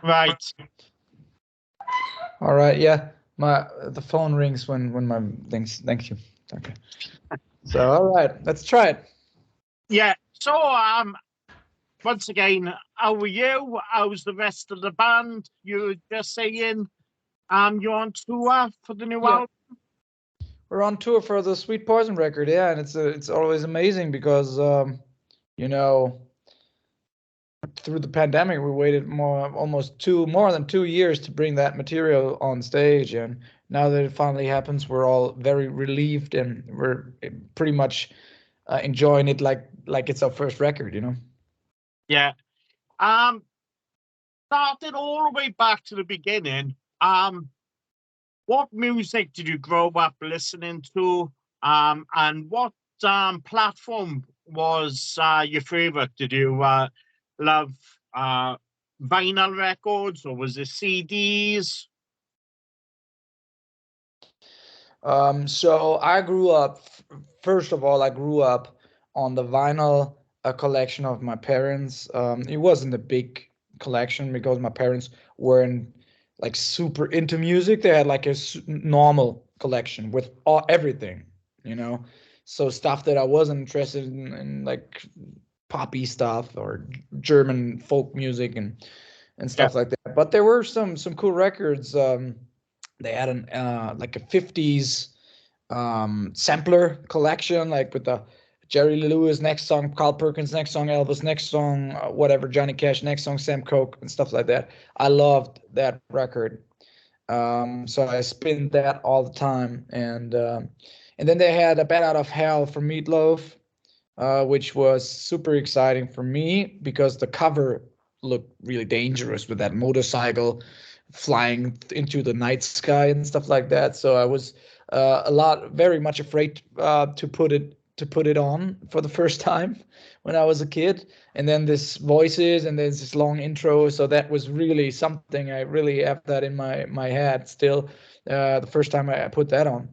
Right. All right, yeah. The phone rings when my things. Thank you. Okay. So all right, let's try it. Yeah. So once again, how are you? How's the rest of the band? You were just saying you're on tour for the new Yeah, album. we're on tour for the Sweet Poison record. Yeah, and it's always amazing because you know through the pandemic we waited more than 2 years to bring that material on stage, and now that it finally happens, we're all very relieved and we're pretty much enjoying it like it's our first record. Yeah. Um Started all the way back to the beginning. What music did you grow up listening to? And what platform was your favorite? Did you love uh, vinyl records or was it CDs? So I grew up. First of all, I grew up on the vinyl collection of my parents. It wasn't a big collection because my parents weren't like super into music. They had like a normal collection with everything, you know. So stuff that I wasn't interested in like poppy stuff or German folk music and Yeah, stuff like that. But there were some cool records. They had an like a 50s sampler collection, like with the Jerry Lee Lewis next song, Carl Perkins next song, Elvis next song, whatever, Johnny Cash next song, Sam Cooke and stuff like that. I loved that record. So I spinned that all the time, and then they had a Bat Out of Hell from Meatloaf, which was super exciting for me because the cover looked really dangerous with that motorcycle flying into the night sky and stuff like that. So I was very much afraid to put it on for the first time when I was a kid. And then this voices and there's this long intro. So that was really something. I really have that in my head still. The first time I put that on.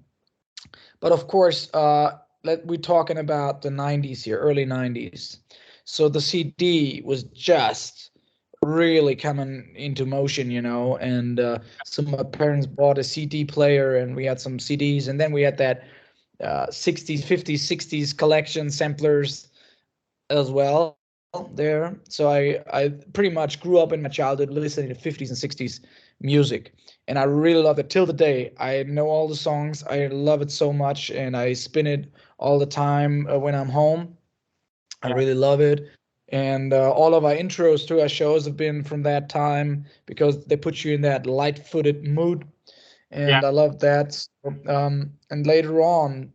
But of course, we're talking about the 90s here, early 90s. So the CD was just really coming into motion, and so my parents bought a CD player and we had some CDs, and then we had that 60s, 50s, 60s collection samplers as well there. So I pretty much grew up in my childhood listening to 50s and 60s music, and I really love it till the day. I know all the songs. I love it so much, and I spin it all the time when I'm home. I yeah, really love it. And all of our intros to our shows have been from that time because they put you in that light-footed mood, yeah, and I love that. So, and later on,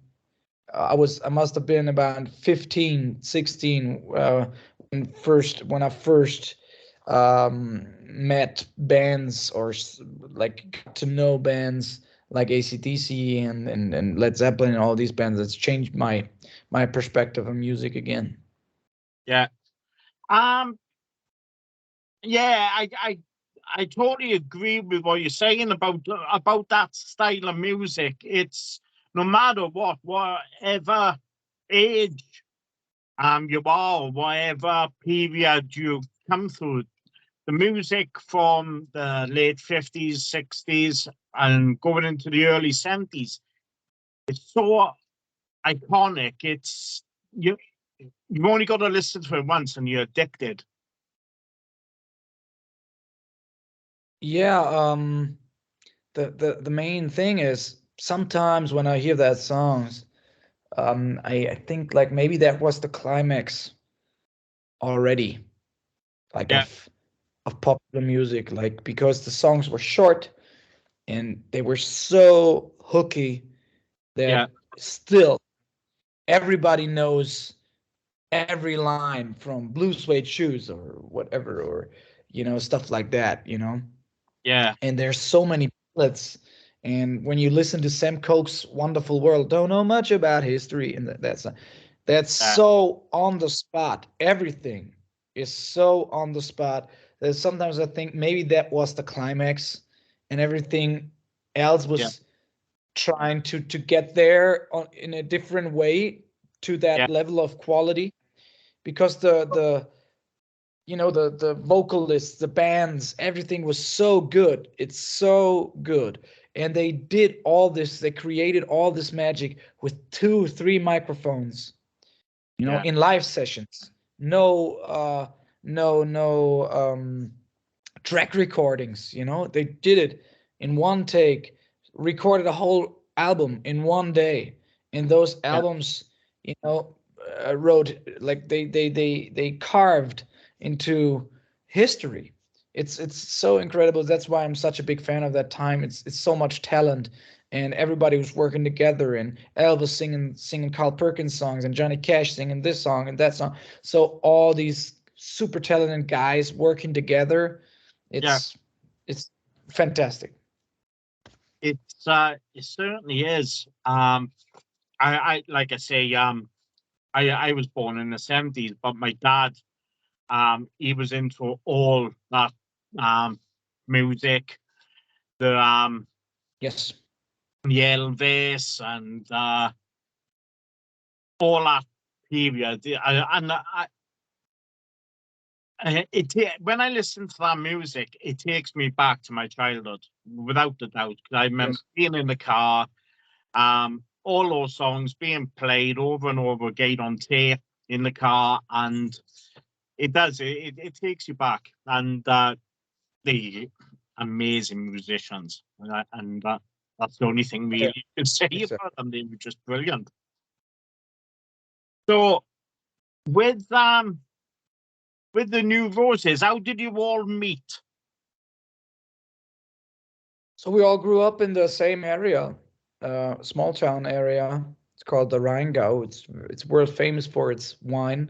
I must have been about 15, 16 when I first met bands or like got to know bands like AC/DC and Led Zeppelin and all these bands. That's changed my perspective of music again. yeah. Um, yeah, I totally agree with what you're saying about that style of music. It's no matter whatever age you are, whatever period you come through, the music from the late 50s, 60s, and going into the early 70s, it's so iconic. You you've only got to listen to it once and you're addicted. Yeah, the main thing is sometimes when I hear that songs, I think like maybe that was the climax already, like Yeah, of popular music, like because the songs were short and they were so hooky yeah, that still everybody knows every line from Blue Suede Shoes or whatever, or stuff like that, yeah, and there's so many ballads. And when you listen to Sam Cooke's Wonderful World, don't know much about history, and that's yeah, so on the spot. Everything is so on the spot that sometimes I think maybe that was the climax, and everything else yeah, was trying to get there in a different way to yeah, that level of quality, because the the vocalists, the bands, everything was so good. It's so good. And they did all this, they created all this magic with 2 3 microphones, Yeah. in live sessions. No track recordings. They did it in one take, recorded a whole album in one day. And those Yeah. albums, wrote, like, they carved into history. It's so incredible. That's why I'm such a big fan of that time. It's so much talent, and everybody was working together, and Elvis singing Carl Perkins songs, and Johnny Cash singing this song and that song. So all these super talented guys working together, Yeah. it's fantastic. It certainly is. I like I say, I was born in the 70s, but my dad, he was into all that music, the Yes. the Elvis and all that period. When I listen to that music, it takes me back to my childhood, without a doubt. 'Cause I remember Yes. being in the car, all those songs being played over and over again on tape in the car, and it does. It takes you back, and the amazing musicians, and that's the only thing Yeah. really you can say Exactly. about them. They were just brilliant. So with the New Roses, how did you all meet? So we all grew up in the same area, small town area. It's called the Rheingau. It's world famous for its wine,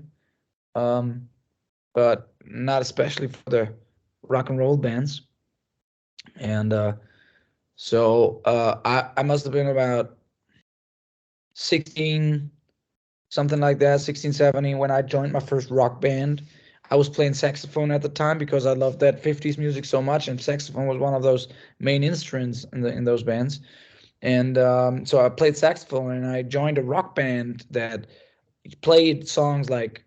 um, but not especially for the rock and roll bands. And I must have been about 16, something like that, 16, 17, when I joined my first rock band. I was playing saxophone at the time because I loved that 50s music so much, and saxophone was one of those main instruments in those bands. And so I played saxophone, and I joined a rock band that played songs like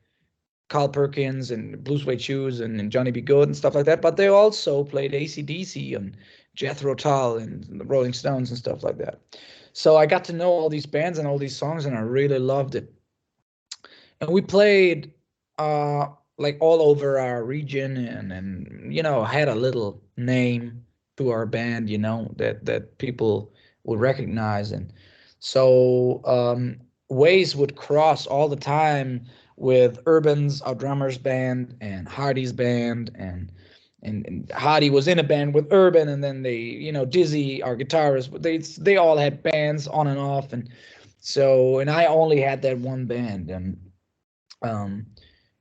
Carl Perkins and Blue Suede Shoes and Johnny B. Good and stuff like that. But they also played AC/DC and Jethro Tull and the Rolling Stones and stuff like that. So I got to know all these bands and all these songs, and I really loved it. And we played uh like all over our region, and had a little name to our band, that people would recognize. And so ways would cross all the time with Urban's, our drummer's band, and Hardy's band. And Hardy was in a band with Urban, and then Dizzy, our guitarist, they all had bands on and off. And I only had that one band. Um,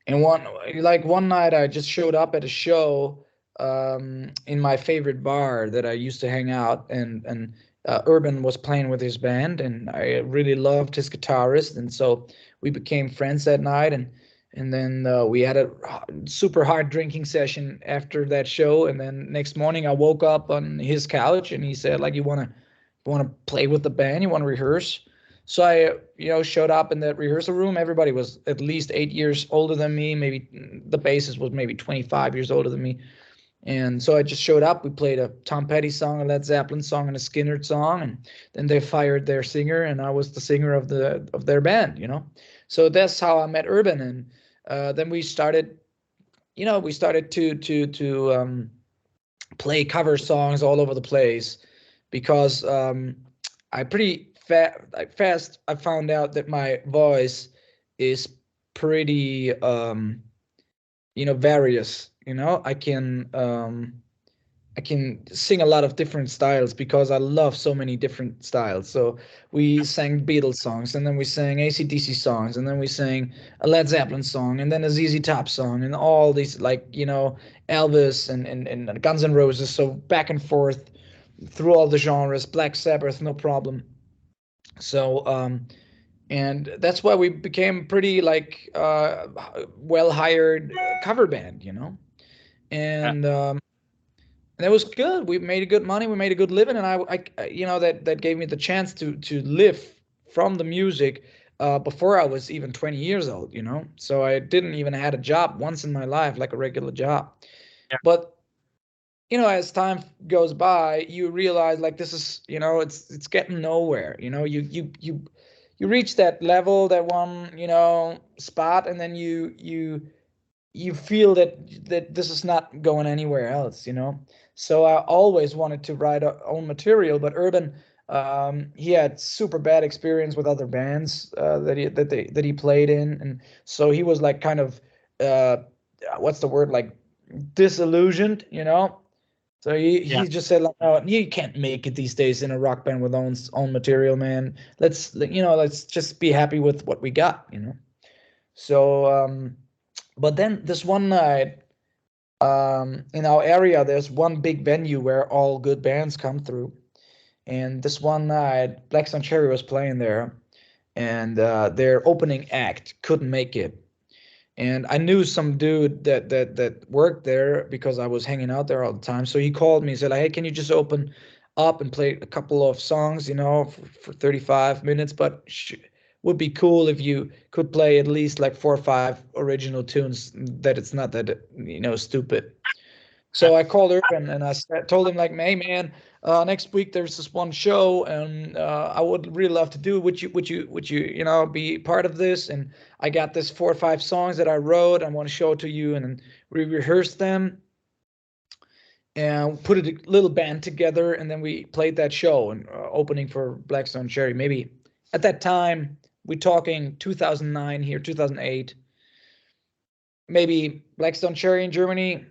and one night I just showed up at a show in my favorite bar that I used to hang out, and Urban was playing with his band, and I really loved his guitarist, and so we became friends that night. And then we had a super hard drinking session after that show. And then next morning I woke up on his couch, and he said, like, you want to play with the band, you want to rehearse. So I, showed up in that rehearsal room. Everybody was at least 8 years older than me. Maybe the bassist was maybe 25 years older than me. And so I just showed up. We played a Tom Petty song, a Led Zeppelin song, and a Skinner song. And then they fired their singer, and I was the singer of their band. So that's how I met Urban. And then we started, to play cover songs all over the place, because I pretty fast I found out that my voice is pretty various. I can sing a lot of different styles because I love so many different styles. So we sang Beatles songs, and then we sang AC/DC songs, and then we sang a Led Zeppelin song, and then a ZZ Top song, and all these, like, Elvis and Guns N' Roses. So back and forth through all the genres, Black Sabbath, no problem. So and that's why we became pretty, like, well hired cover band. Yeah. And it was good. We made good money. We made a good living, and that gave me the chance to live from the music before I was even 20 years old, you know. So I didn't even had a job once in my life, like a regular job. Yeah. But you know, as time goes by, you realize like this is, you know, it's getting nowhere. You know, you reach that level, that one, you know, spot, and then you feel that this is not going anywhere else, you know. So I always wanted to write our own material, but Urban, he had super bad experience with other bands that he played in, and so he was like kind of uh, what's the word, like disillusioned, you know. So Yeah. he just said like, no, you can't make it these days in a rock band with own material, man. Let's, you know, let's just be happy with what we got, you know. So but then this one night, in our area, there's one big venue where all good bands come through. And this one night, Black Stone Cherry was playing there, and their opening act couldn't make it. And I knew some dude that worked there because I was hanging out there all the time. So he called me and said, like, "Hey, can you just open up and play a couple of songs, you know, for 35 minutes? But would be cool if you could play at least like 4 or 5 original tunes, that it's not that, you know, stupid." Yeah. So I called Urban and told him like, "Hey man, next week there's this one show, and I would really love to do. Would you you know, be part of this? And I got this 4 or 5 songs that I wrote. I want to show it to you, and then we rehearsed them and put a little band together, and then we played that show and opening for Blackstone Cherry. Maybe at that time we're talking 2009 here, 2008. Maybe Blackstone Cherry in Germany,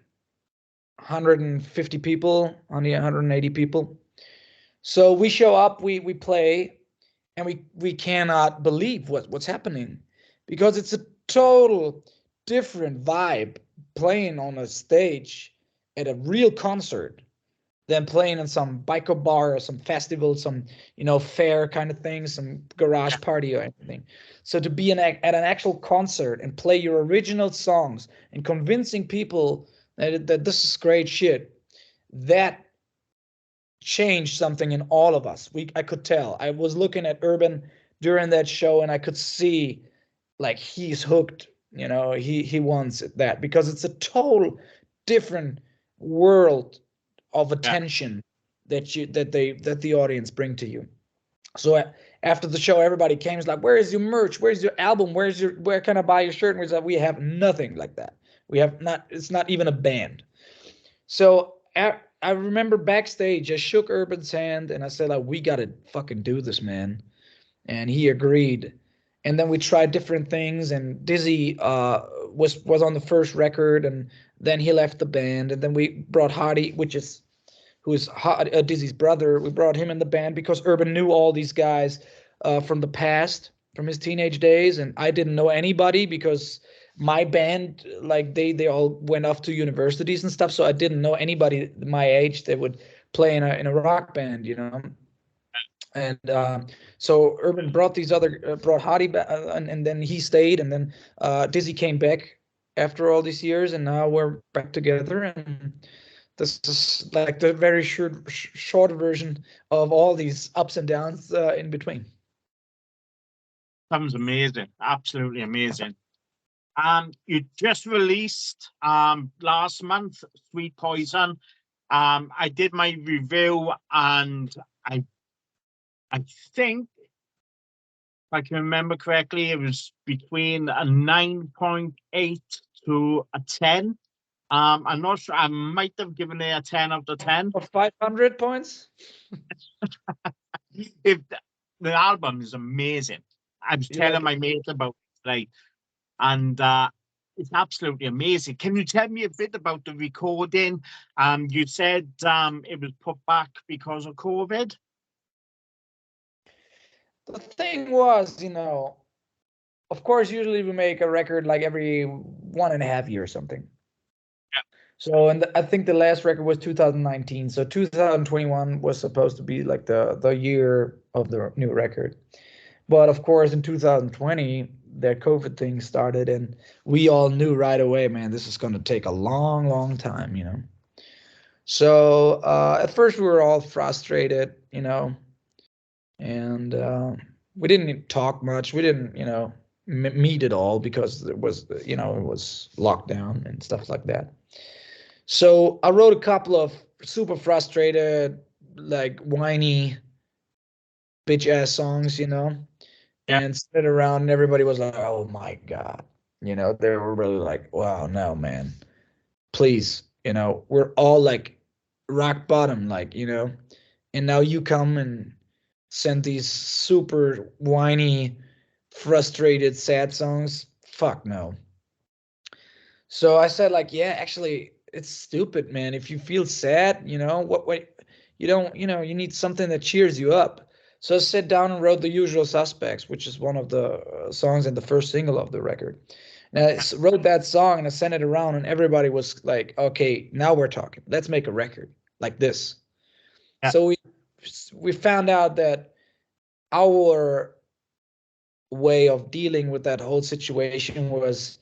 150 people, only 180 people. So we show up, we play, and we cannot believe what's happening, because it's a total different vibe playing on a stage at a real concert than playing in some biker bar or some festival, some, you know, fair kind of thing, some garage party or anything. So to be at an actual concert and play your original songs and convincing people that this is great shit, that changed something in all of us. I could tell. I was looking at Urban during that show, and I could see like he's hooked. You know, he wants that because it's a total different world of Yeah. attention that the audience bring to you. So after the show, everybody came, was like, "Where is your merch? Where's your album? Where can I buy your shirt?" And we said, "We have nothing like that. We have not. It's not even a band." So I remember backstage, I shook Urban's hand and I said, like, "We gotta fucking do this, man." And he agreed. And then we tried different things. And Dizzy was on the first record, and then he left the band. And then we brought Hardy, who is Dizzy's brother. We brought him in the band because Urban knew all these guys from the past, from his teenage days, and I didn't know anybody because my band, like they all went off to universities and stuff, so I didn't know anybody my age that would play in a rock band, you know. And so Urban brought these other brought Hadi back, and then he stayed, and then Dizzy came back after all these years, and now we're back together. And this is like the very short version of all these ups and downs in between. Sounds amazing. Absolutely amazing. You just released last month Sweet Poison. I did my review, and I I think, if I can remember correctly, it was between a 9.8 to a 10. I'm not sure. I might have given it a 10 out of 10. For 500 points. If the album is amazing. I was You telling like it? my mate about it today, and it's absolutely amazing. Can you tell me a bit about the recording? You said it was put back because of COVID. The thing was, you know, of course, usually we make a record like every 1.5 years or something. So, and I think the last record was 2019. So 2021 was supposed to be like the year of the new record. But of course, in 2020, that COVID thing started, and we all knew right away, man, this is going to take a long, long time, you know. So at first, we were all frustrated, you know, and we didn't talk much. We didn't, meet at all because it was, it was lockdown and stuff like that. So I wrote a couple of super frustrated, like whiny bitch ass songs, Yeah. and sent it around, and everybody was like, "Oh my god," they were really like, "Wow, no, man, please," we're all like rock bottom, like, and now you come and send these super whiny, frustrated, sad songs. Fuck no. So I said, like, yeah, actually, it's stupid, man. If you feel sad, what you don't, you need something that cheers you up. So I sat down and wrote The Usual Suspects, which is one of the songs and the first single of the record. And wrote that song and I sent it around, and everybody was like, okay, now we're talking. Let's make a record like this. Yeah. So we found out that our way of dealing with that whole situation was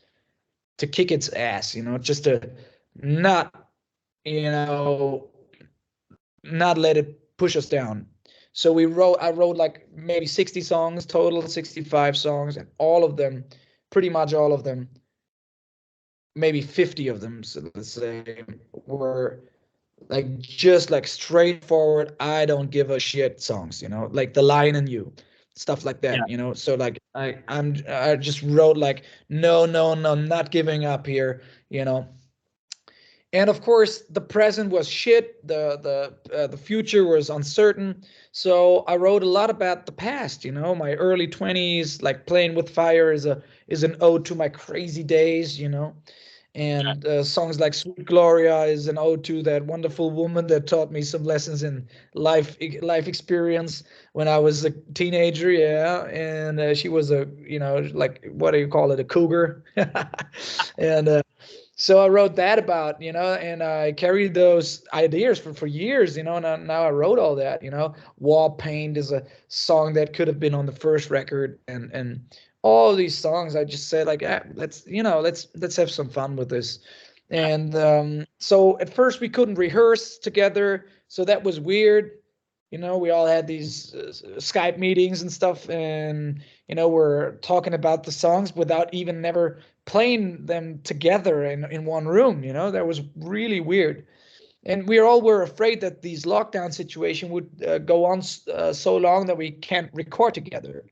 to kick its ass, just to not, you know, not let it push us down. So I wrote like maybe 60 songs total, 65 songs, and all of them, pretty much all of them, maybe 50 of them, so let's say, were like just like straightforward, I don't give a shit songs, like The Lion in You, stuff like Yeah. that, So like I just wrote like, no, no, no, not giving up here, you know. And of course, the present was shit. The future was uncertain. So I wrote a lot about the past. My early 20s, like playing with fire, is an ode to my crazy days. And songs like Sweet Gloria is an ode to that wonderful woman that taught me some lessons in life experience when I was a teenager. Yeah, and she was a, like, what do you call it, a cougar. And so I wrote that about, and I carried those ideas for years, and now I wrote all that. Wall Paint is a song that could have been on the first record, and all these songs I just said, like, let's have some fun with this. And so at first we couldn't rehearse together, so that was weird. We all had these Skype meetings and stuff, and we're talking about the songs without even never playing them together in one room. That was really weird. And we all were afraid that these lockdown situation would go on so long that we can't record together.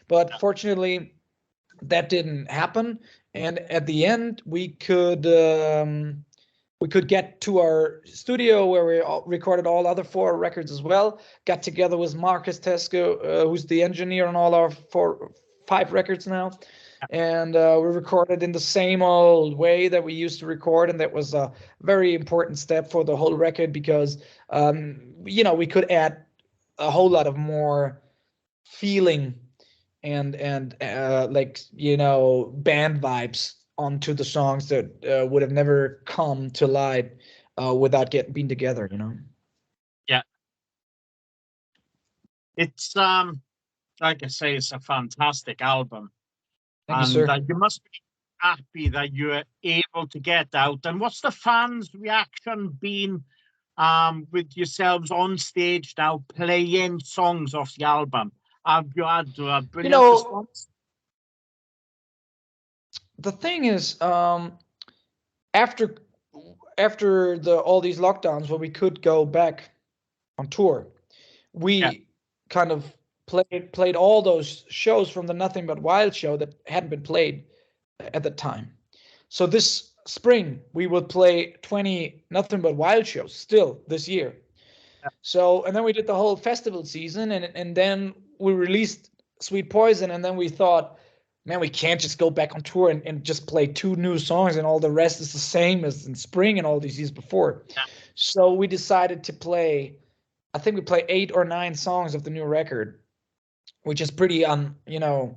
But fortunately, that didn't happen. And at the end, we could get to our studio where we recorded all other 4 records as well. Got together with Marcus Tesco, who's the engineer on all our 5 records now, and we recorded in the same old way that we used to record, and that was a very important step for the whole record because we could add a whole lot of more feeling and like, band vibes onto the songs that would have never come to light without being together. Yeah. It's like I say, it's a fantastic album, Thank you, and sir. you must be happy that you're able to get out. And what's the fans' reaction been with yourselves on stage now playing songs off the album? Have you had a You brilliant know, response? the thing is, after the all these lockdowns where we could go back on tour, Yeah. we kind of played all those shows from the Nothing But Wild show that hadn't been played at the time. So this spring we will play 20 Nothing But Wild shows still this year. So, and then we did the whole festival season, and then we released Sweet Poison, and then we thought, man, we can't just go back on tour and just play 2 new songs and all the rest is the same as in spring and all these years before. So we decided to play, I think we play 8 or 9 songs of the new record, which is pretty unusual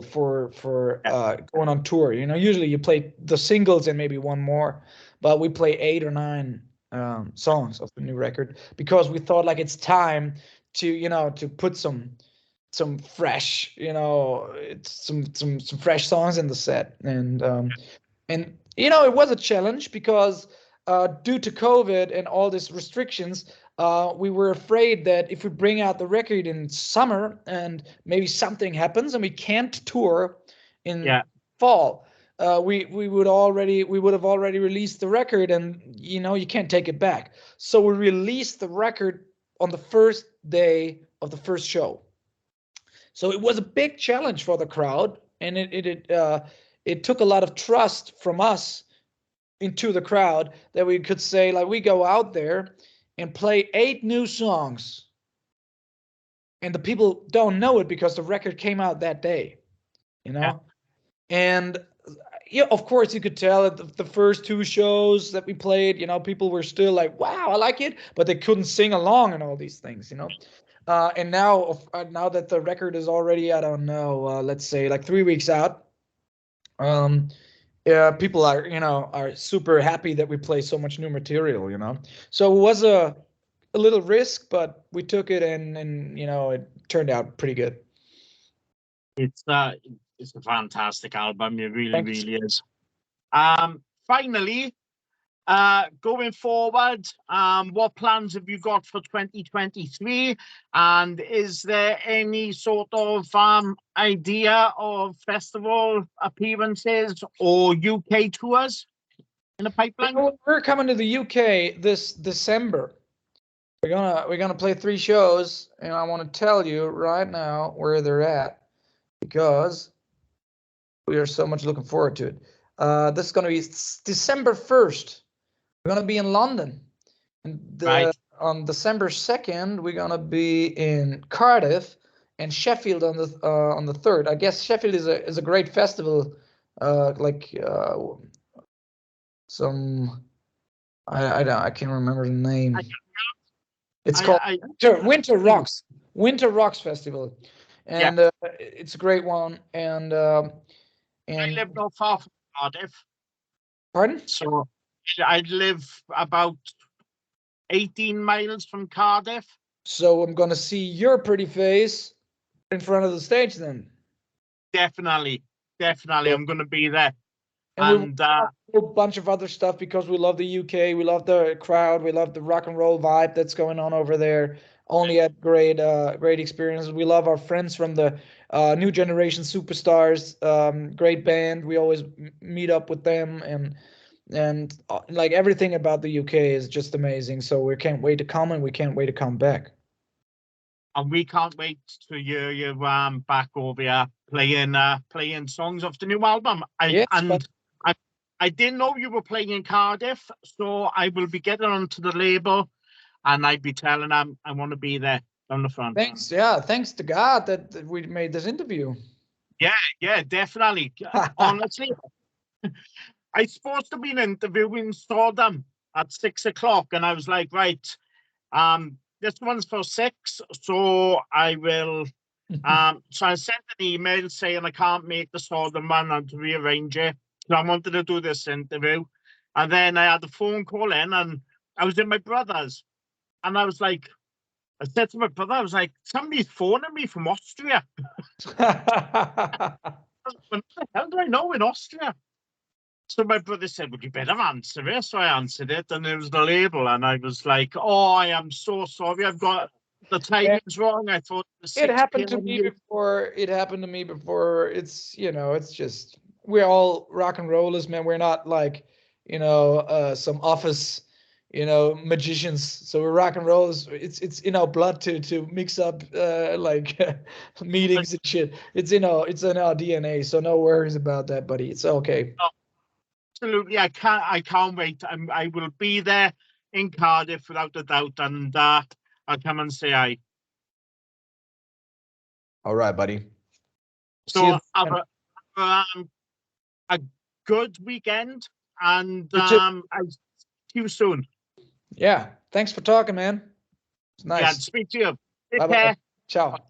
for going on tour. Usually you play the singles and maybe one more, but we play 8 or 9 songs of the new record because we thought like it's time to put some fresh, some fresh songs in the set. And it was a challenge because due to COVID and all these restrictions, we were afraid that if we bring out the record in summer and maybe something happens and we can't tour in fall, we would have already released the record, and you can't take it back. So we released the record on the first day of the first show. So it was a big challenge for the crowd, and it took a lot of trust from us into the crowd that we could say, like, we go out there and play 8 new songs, and the people don't know it because the record came out that day, and of course you could tell at the first 2 shows that we played, people were still like, wow, I like it, but they couldn't sing along and all these things, and now that the record is already, I don't know, let's say like 3 weeks out, people are super happy that we play so much new material. So it was a little risk, but we took it, and it turned out pretty good. It's a fantastic album. It really, Thanks. really is. Finally, going forward, what plans have you got for 2023? And is there any sort of idea of festival appearances or UK tours in the pipeline? We're coming to the UK this December. We're gonna play 3 shows, and I want to tell you right now where they're at, because we are so much looking forward to it. This is gonna be December 1st. We're gonna be in London, and on December 2nd we're gonna be in Cardiff and Sheffield on the 3rd. I guess Sheffield is a great festival, some I can't remember the name. It's called Winter Rocks Festival, and it's a great one. And I live not far from Cardiff. Pardon? So I live about 18 miles from Cardiff. So I'm gonna see your pretty face in front of the stage then. Definitely. I'm gonna be there. And a whole bunch of other stuff, because we love the UK, we love the crowd, we love the rock and roll vibe that's going on over there. Only had great experiences. We love our friends from the New Generation Superstars, great band. We always meet up with them, and like everything about the UK is just amazing. So we can't wait to come, and we can't wait to come back. And we can't wait to hear you back over here playing songs of the new album. I didn't know you were playing in Cardiff, so I will be getting onto the label, and I'd be telling them I want to be there on the front. Thanks to God that we made this interview. Yeah, definitely. Honestly, I supposed to be interviewing Stardom at 6 o'clock, and I was like, right, this one's for 6, so I will. So I sent an email saying I can't make the Stardom one and to rearrange it. So I wanted to do this interview, and then I had a phone call in, and I was in my brother's, and I was like, I said to my brother, I was like, somebody's phoning me from Austria. What the hell do I know in Austria? So my brother said, well, you better answer it. So I answered it, and it was the label, and I was like, oh, I am so sorry. I've got the timing's wrong. I thought it happened to me before. It happened to me before. It's it's just, we're all rock and rollers, man. We're not like some office magicians. So we're rock and rollers. It's in our blood to mix up like meetings and shit. It's in our DNA. So no worries about that, buddy. It's okay. Oh, absolutely, I can't wait. I will be there in Cardiff without a doubt, and I'll come and say hi. All right, buddy. So have a good weekend, and I'll see you soon. Yeah, thanks for talking, man. It's nice. Yeah, speak to you. Take Bye-bye. care. Ciao.